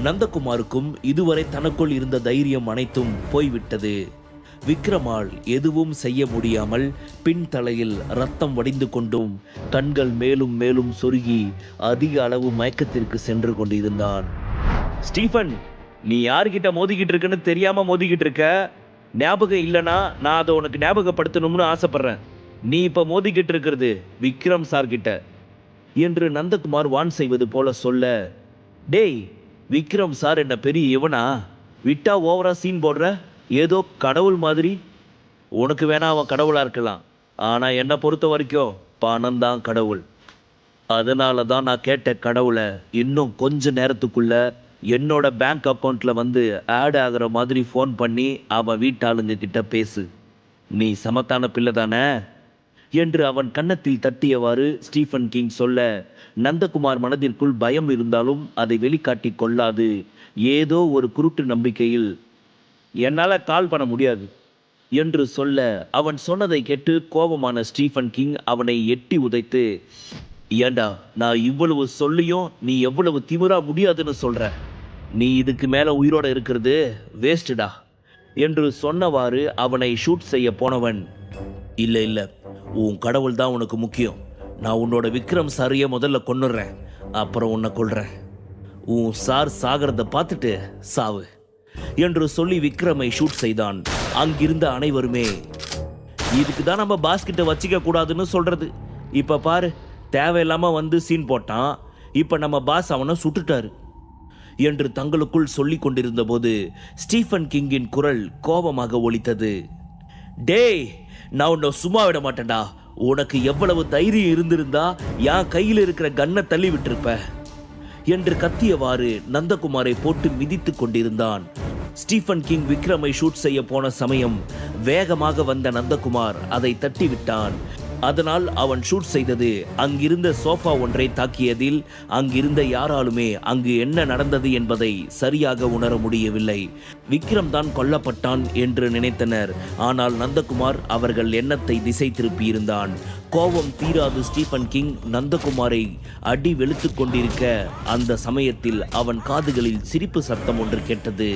நந்தகுமாருக்கும் இதுவரை தனக்குள் இருந்த தைரியம் அனைத்தும் போய்விட்டது. விக்ரமால் எதுவும் செய்ய முடியாமல் பின்தலையில் ரத்தம் வடிந்து கொண்டும் கண்கள் மேலும் மேலும் சொருகி அதிக அளவு மயக்கத்திற்கு சென்று கொண்டிருந்தான். ஸ்டீஃபன், நீ யார்கிட்ட மோதிக்கிட்டு இருக்குன்னு தெரியாம மோதிக்கிட்டு இருக்க. ஞாபகம் இல்லைனா நான் அதை உனக்கு ஞாபகப்படுத்தணும்னு ஆசைப்படுறேன். நீ இப்ப மோதிக்கிட்டு இருக்கிறது விக்ரம் சார் கிட்ட என்று நந்தகுமார் வான் செய்வது போல சொல்ல, டேய், விக்ரம் சார் என்ன பெரிய இவனா? விட்டா ஓவரா சீன் போடுற, ஏதோ கடவுள் மாதிரி. உனக்கு வேணா அவன் கடவுளா இருக்கலாம், ஆனா என்னை பொறுத்த வரைக்கும் பணம் தான் கடவுள். அதனால தான் நான் கேட்ட கடவுளை இன்னும் கொஞ்ச நேரத்துக்குள்ள என்னோட பேங்க் அக்கௌண்ட்ல வந்து ஆட் ஆகிற மாதிரி ஃபோன் பண்ணி அவன் வீட்டாளுங்க கிட்ட பேசு. நீ சமத்தான பிள்ளை தானே என்று அவன் கன்னத்தில் தட்டியவாறு ஸ்டீஃபன் கிங் சொல்ல, நந்தகுமார் மனதிற்குள் பயம் இருந்தாலும் அதை வெளிக்காட்டி கொள்ளாது ஏதோ ஒரு குருட்டு நம்பிக்கையில் என்னால் கால் பண்ண முடியாது என்று சொல்ல, அவன் சொன்னதை கேட்டு கோபமான ஸ்டீஃபன் கிங் அவனை எட்டி உதைத்து, ஏண்டா, நான் இவ்வளவு சொல்லியும் நீ எவ்வளவு திமிரா முடியாதுன்னு சொல்ற? நீ இதுக்கு மேலே உயிரோட இருக்கிறது வேஸ்டுடா என்று சொன்னவாறு அவனை ஷூட் செய்ய போனவன், இல்லை இல்லை, உன் கடவுள் தான் உனக்கு முக்கியம். நான் உன்னோட விக்ரம் சாரியை முதல்ல கொன்னுடுறேன், அப்புறம் உன்னை கொல்றேன். உன் சார் சாகிறத பார்த்துட்டு சாவு என்று சொல்லி விக்ரமை ஷூட் செய்தான். அங்கிருந்த அனைவருமே, இதுக்கு தான் நம்ம பாஸ்கிட்ட வச்சிக்க கூடாதுன்னு சொல்றது. இப்ப பாரு, தேவையில்லாம வந்து சீன் போட்டான், இப்ப நம்ம பாஸ் அவனை சுட்டுட்டாரு என்று தங்களுக்குள் சொல்லி கொண்டிருந்த போது ஸ்டீஃபன் கிங்கின் குரல் கோபமாக ஒலித்தது. டேய், நான் உன்னை சும்மா விட மாட்டேன்டா. உனக்கு எவ்வளவு தைரியம் இருந்திருந்தா என் கையில் இருக்கிற கன்னை தள்ளி விட்டிருப்ப என்று கத்தியவாறு நந்தகுமாரை போட்டு மிதித்து கொண்டிருந்தான். ஸ்டீஃபன் கிங் விக்ரமை ஷூட் செய்ய போன சமயம் வேகமாக வந்த நந்தகுமார் அதை தட்டிவிட்டான். அதனால் அவன் ஷூட் செய்தது அங்கிருந்த சோஃபா ஒன்றை தாக்கியதில் அங்கிருந்த யாராலுமே அங்கு என்ன நடந்தது என்பதை சரியாக உணர முடியவில்லை. விக்ரம் தான் கொல்லப்பட்டான் என்று நினைத்தனர். ஆனால் நந்தகுமார் அவர்கள் எண்ணத்தை திசை திருப்பியிருந்தான். கோபம் தீராது ஸ்டீஃபன் கிங் நந்தகுமாரை அடி வெளுத்து கொண்டிருக்க அந்த சமயத்தில் அவன் காதுகளில் சிரிப்பு சத்தம் ஒன்று கேட்டது.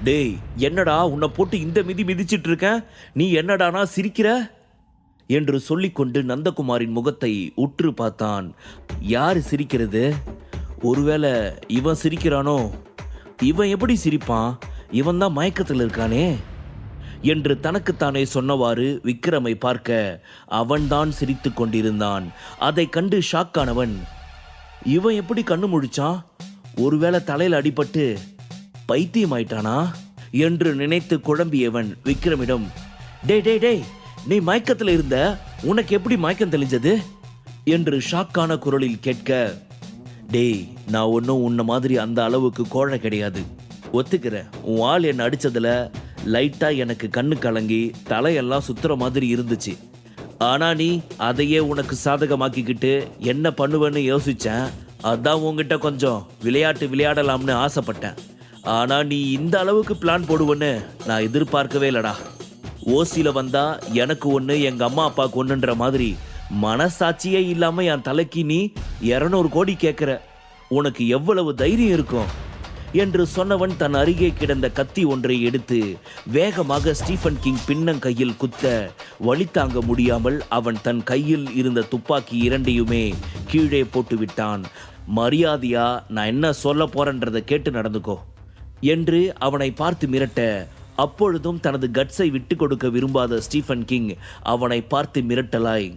டேய், என்னடா உன்னை போட்டு இந்த மிதி மிதிச்சிட்டு இருக்க, நீ என்னடானா சிரிக்கிற என்று சொல்லிக்கொண்டு நந்தகுமாரின் முகத்தை உற்று பார்த்தான். யார் சிரிக்கிறது? ஒருவேளை இவன் சிரிக்கிறானோ? இவன் எப்படி சிரிப்பான்? இவன் தான் மயக்கத்தில் இருக்கானே என்று தனக்குத்தானே சொன்னவாறு விக்ரமை பார்க்க அவன்தான் சிரித்து கொண்டிருந்தான். அதை கண்டு ஷாக்கானவன், இவன் எப்படி கண்ணு முழிச்சான்? ஒருவேளை தலையில் அடிபட்டு பைத்தியமாயிட்டானா என்று நினைத்து குழம்பியவன் விக்ரமிடம், டேய் டேய் டேய், நீ மயக்கத்தில் இருந்த, உனக்கு எப்படி மயக்கம் தெளிஞ்சது என்று ஷாக்கான குரலில் கேட்க, டேய், நான் ஒன்றும் உன்ன மாதிரி அந்த அளவுக்கு கோழை கிடையாது, ஒத்துக்கிறேன். உன் ஆள் என்னை அடித்ததில் லைட்டாக எனக்கு கண்ணு கலங்கி தலையெல்லாம் சுத்துற மாதிரி இருந்துச்சு. ஆனால் நீ அதையே உனக்கு சாதகமாக்கிக்கிட்டு என்ன பண்ணுவேன்னு யோசித்தேன். அதான் உங்ககிட்ட கொஞ்சம் விளையாட்டு விளையாடலாம்னு ஆசைப்பட்டேன். ஆனால் நீ இந்த அளவுக்கு பிளான் போடுவேன்னு நான் எதிர்பார்க்கவே இல்லடா. ஓசியில் வந்தா எனக்கு ஒன்று, எங்கள் அம்மா அப்பாவுக்கு ஒன்றுன்ற மாதிரி மனசாட்சியே இல்லாமல் என் தலைக்கு நீ 200 கோடி கேட்குற. உனக்கு எவ்வளவு தைரியம் இருக்கும் என்று சொன்னவன் தன் அருகே கிடந்த கத்தி ஒன்றை எடுத்து வேகமாக ஸ்டீஃபன் கிங் பின்னங்கையில் குத்த, வலி தாங்க முடியாமல் அவன் தன் கையில் இருந்த துப்பாக்கி 2ஐயுமே கீழே போட்டுவிட்டான். மரியாதையா நான் என்ன சொல்ல போறேன்றதை கேட்டு நடந்துக்கோ என்று அவனை பார்த்து மிரட்ட, அப்பொழுதும் தனது கட்ஸை விட்டு கொடுக்க விரும்பாத ஸ்டீஃபன் கிங் அவனை பார்த்து மிரட்டலாய்,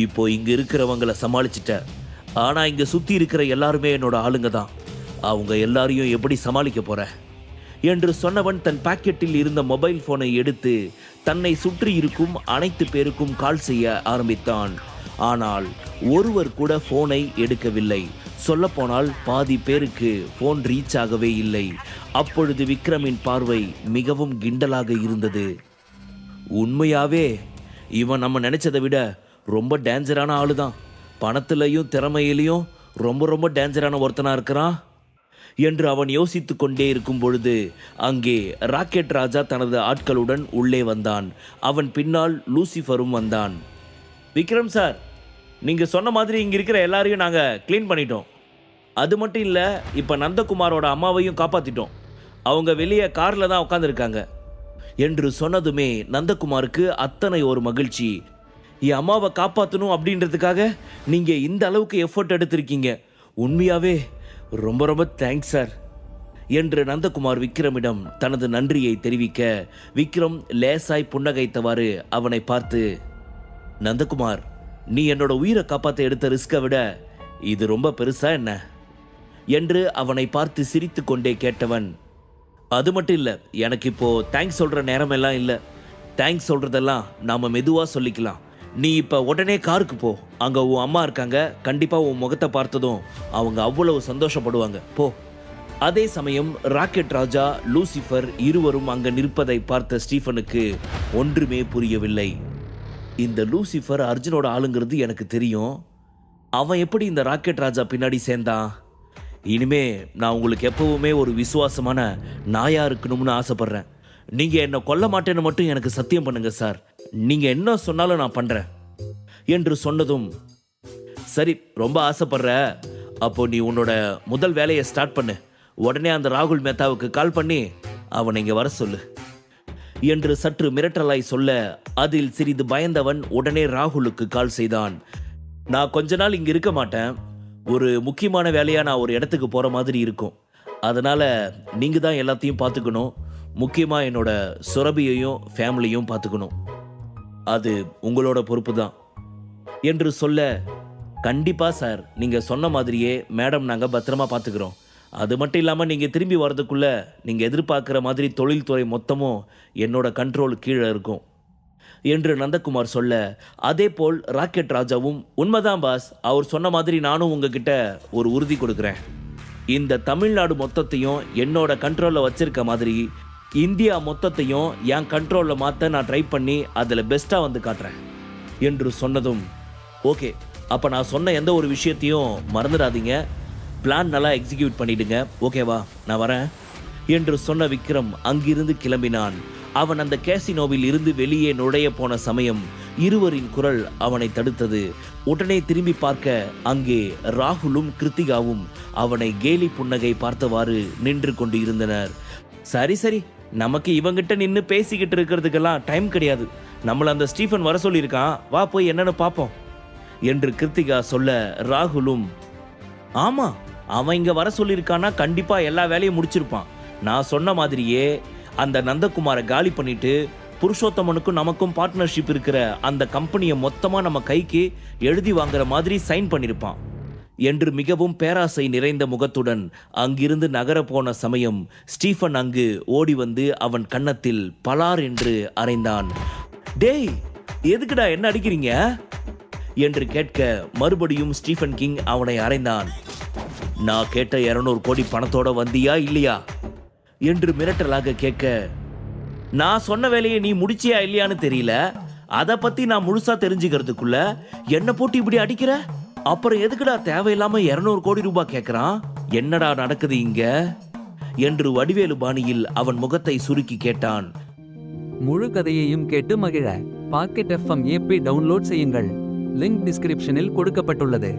இப்போ இங்க இருக்கிறவங்களை சமாளிச்சிட்ட, ஆனா இங்க சுத்தி இருக்கிற எல்லாருமே என்னோட ஆளுங்க தான். அவங்க எல்லாரையும் எப்படி சமாளிக்க போற என்று சொன்னவன் தன் பாக்கெட்டில் இருந்த மொபைல் போனை எடுத்து தன்னை சுற்றி இருக்கும் அனைத்து பேருக்கும் கால் செய்ய ஆரம்பித்தான். ஆனால் ஒருவர் கூட போனை எடுக்கவில்லை. சொல்லப்போனால் பாதி பேருக்கு போன் ரீச் ஆகவே இல்லை. அப்பொழுது விக்ரமின் பார்வை மிகவும் கிண்டலாக இருந்தது. உண்மையாவே இவன் நம்ம நினைச்சதை விட ரொம்ப டேஞ்சரான ஆளுதான். பணத்திலையும் திறமையிலையும் ரொம்ப ரொம்ப டேஞ்சரான ஒருத்தனா இருக்கிறான் என்று அவன் யோசித்து கொண்டே இருக்கும் பொழுது அங்கே ராக்கெட் ராஜா தனது ஆட்களுடன் உள்ளே வந்தான். அவன் பின்னால் லூசிஃபரும் வந்தான். விக்ரம் சார், நீங்கள் சொன்ன மாதிரி இங்கே இருக்கிற எல்லாரையும் நாங்கள் க்ளீன் பண்ணிட்டோம். அது மட்டும் இல்லை, இப்போ நந்தகுமாரோட அம்மாவையும் காப்பாற்றிட்டோம். அவங்க வெளியே காரில் தான் உட்காந்துருக்காங்க என்று சொன்னதுமே நந்தகுமாருக்கு அத்தனை ஒரு மகிழ்ச்சி. என் அம்மாவை காப்பாற்றணும் அப்படின்றதுக்காக நீங்கள் இந்த அளவுக்கு எஃபர்ட் எடுத்திருக்கீங்க. உண்மையாகவே ரொம்ப ரொம்ப தேங்க்ஸ் சார் என்று நந்தகுமார் விக்ரமிடம் தனது நன்றியை தெரிவிக்க, விக்ரம் லேசாய் புன்னகைத்தவாறு அவனை பார்த்து, நந்தகுமார், நீ என்னோட உயிரை காப்பாற்ற எடுத்த ரிஸ்கை விட இது ரொம்ப பெருசா என்ன என்று அவனை பார்த்து சிரித்து கொண்டே கேட்டவன், அது மட்டும் இல்லை, எனக்கு இப்போ தேங்க்ஸ் சொல்கிற நேரமெல்லாம் இல்லை. தேங்க்ஸ் சொல்கிறதெல்லாம் நாம் மெதுவாக சொல்லிக்கலாம். நீ இப்போ உடனே காருக்கு போ. அங்கே உன் அம்மா இருக்காங்க. கண்டிப்பாக உன் முகத்தை பார்த்ததும் அவங்க அவ்வளவு சந்தோஷப்படுவாங்க. போ. அதே சமயம் ராக்கெட் ராஜா, லூசிஃபர் இருவரும் அங்கே நிற்பதை பார்த்த ஸ்டீஃபனுக்கு ஒன்றுமே புரியவில்லை. இந்த லூசிஃபர் அர்ஜுனோட ஆளுங்கிறது எனக்கு தெரியும். அவன் எப்படி இந்த ராக்கெட் ராஜா பின்னாடி சேர்ந்தான்? இனிமே நான் உங்களுக்கு எப்பவுமே ஒரு விசுவாசமான நாயா இருக்கணும்னு ஆசைப்படுறேன். நீங்கள் என்னை கொல்ல மாட்டேன்னு மட்டும் எனக்கு சத்தியம் பண்ணுங்க சார். நீங்கள் என்ன சொன்னாலும் நான் பண்ணுறேன் என்று சொன்னதும், சரி, ரொம்ப ஆசைப்படுற, அப்போ நீ உன்னோட முதல் வேலையை ஸ்டார்ட் பண்ணு. உடனே அந்த ராகுல் மேத்தாவுக்கு கால் பண்ணி அவனை இங்கே வர சொல்லு என்று சற்று மிரட்டலாய் சொல்ல, அதில் சிறிது பயந்தவன் உடனே ராகுலுக்கு கால் செய்தான். நான் கொஞ்ச நாள் இங்கே இருக்க மாட்டேன். ஒரு முக்கியமான வேலையாக நான் ஒரு இடத்துக்கு போகிற மாதிரி இருக்கும். அதனால் நீங்கள் தான் எல்லாத்தையும் பார்த்துக்கணும். முக்கியமாக என்னோட சுரபியையும் ஃபேமிலியும் பார்த்துக்கணும். அது உங்களோட பொறுப்பு தான் என்று சொல்ல, கண்டிப்பாக சார், நீங்கள் சொன்ன மாதிரியே மேடம் நாங்கள் பத்திரமா பார்த்துக்கிறோம். அது மட்டும் இல்லாமல் நீங்கள் திரும்பி வர்றதுக்குள்ளே நீங்கள் எதிர்பார்க்குற மாதிரி தொழில்துறை மொத்தமும் என்னோட கண்ட்ரோல் கீழே இருக்கும் என்று நந்தகுமார் சொல்ல, அதே போல் ராக்கெட் ராஜாவும், உண்மைதான் பாஸ், அவர் சொன்ன மாதிரி நானும் உங்ககிட்ட ஒரு உறுதி கொடுக்குறேன். இந்த தமிழ்நாடு மொத்தத்தையும் என்னோட கண்ட்ரோலில் வச்சிருக்க மாதிரி இந்தியா மொத்தத்தையும் என் கண்ட்ரோலில் மாற்ற நான் ட்ரை பண்ணி அதில் பெஸ்ட்டாக வந்து காட்டுறேன் என்று சொன்னதும், ஓகே, அப்போ நான் சொன்ன எந்த ஒரு விஷயத்தையும் மறந்துடாதீங்க. பிளான் நல்லா எக்ஸிக்யூட் பண்ணிடுங்க. ஓகேவா, நான் வரேன் என்று சொன்ன விக்ரம் அங்கிருந்து கிளம்பினான். அவன் அந்த கேசினோவில் இருந்து வெளியே நுழைய போன சமயம் இருவரின் குரல் அவனை தடுத்தது. உடனே திரும்பி பார்க்க அங்கே ராகுலும் கிருத்திகாவும் அவனை கேலி புன்னகை பார்த்தவாறு நின்று கொண்டு இருந்தனர். சரி சரி, நமக்கு இவங்கிட்ட நின்று பேசிக்கிட்டு இருக்கிறதுக்கெல்லாம் டைம் கிடையாது. நம்மளை அந்த ஸ்டீஃபன் வர சொல்லியிருக்கான், வா போய் என்னன்னு பார்ப்போம் என்று கிருத்திகா சொல்ல, ராகுலும், ஆமா, அவன் இங்க வர சொல்லியிருக்கான்னா கண்டிப்பா எல்லா வேலையும் முடிச்சிருப்பான். நான் சொன்ன மாதிரியே அந்த நந்தகுமாரை காலி பண்ணிட்டு புருஷோத்தமனுக்கும் நமக்கும் பார்ட்னர்ஷிப் இருக்கிற அந்த கம்பெனியை மொத்தமாக நம்ம கைக்கு எழுதி வாங்குற மாதிரி சைன் பண்ணியிருப்பான் என்று மிகவும் பேராசை நிறைந்த முகத்துடன் அங்கிருந்து நகர போன சமயம் ஸ்டீஃபன் அங்கு ஓடி வந்து அவன் கன்னத்தில் பலார் என்று அறைந்தான். டேய், எதுக்குடா என்ன அடிக்கிறீங்க என்று கேட்க மறுபடியும் ஸ்டீஃபன் கிங் அவனை அறைந்தான். நான் கேட்ட 200 கோடி பணத்தோட வந்தியா இல்லையா என்று மிரட்டலாக கேட்க, நான் சொன்ன வேலையை நீ முடிச்சியா இல்லையான்னு தெரியல. அதை பத்தி நான் முழுசா தெரிஞ்சுக்கிறதுக்குள்ள என்ன போட்டு இப்படி அடிக்கிற? அப்புறம் எதுக்குடா தேவையில்லாம 200 கோடி ரூபாய் கேட்கறான்? என்னடா நடக்குது இங்க என்று வடிவேலு பாணியில் அவன் முகத்தை சுருக்கி கேட்டான். முழு கதையையும் கேட்டு மகிழ பாக்கெட் FM ஆப்பை டவுன்லோட் செய்யுங்கள். லிங்க் டிஸ்கிரிப்ஷனில் கொடுக்கப்பட்டுள்ளது.